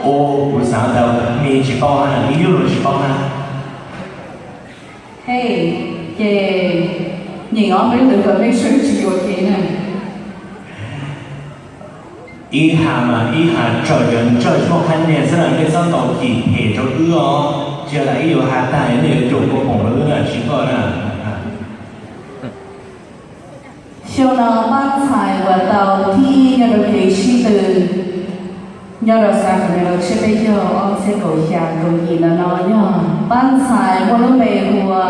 我不晓得你去包哈，你有去包哈。Hey, yeah, nhìn ngó mấy đứa còn make sure chị okay nè. 以下嘛，以下做人做错看呢，是人嘅手到期陪咗佢哦，就嚟要下帶你做個朋友啦，知道啦。Sau đó ban xài và tàu thi nhà đầu kế sĩ từ nhà đầu sáng của nhà đầu sẽ bây giờ ông sẽ cầu xa cầu gì là nó nhờ ban xài qua lúc bề hùa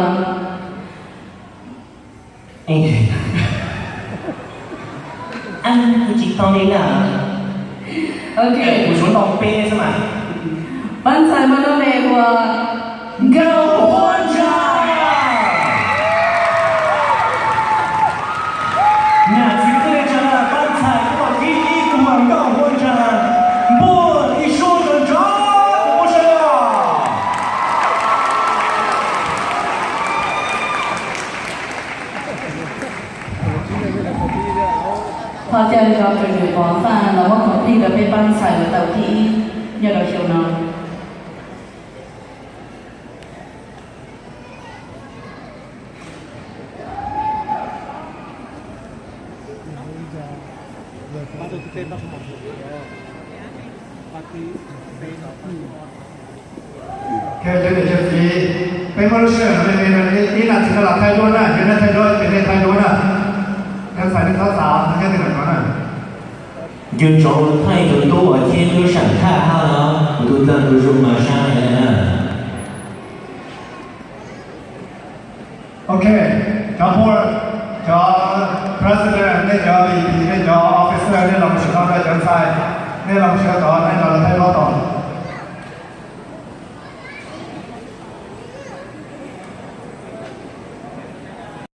anh chị con đi là ok 我说到背是吗？ ban xài qua lúc bề hùa高欢唱。那这个叫刚才我第一个广告欢唱，不，你说的真不是啊。họ chơi cho tụi người bỏ pha nó có không đi được bên ban xài của tàu thi nhà đầu chiều nào OK， 这里就是北方市你那这个老太多呢，现在太多，现在太多了，刚才那早早，现在怎么呢？ dân số thay đổi tố ở trên cơ sản khá ha đó của tôi dân tôi dùng mà sang này nè OK， 叫 board， 叫 president， 那叫 VP， 那叫 officer， 那老师刚才讲菜，那老师到那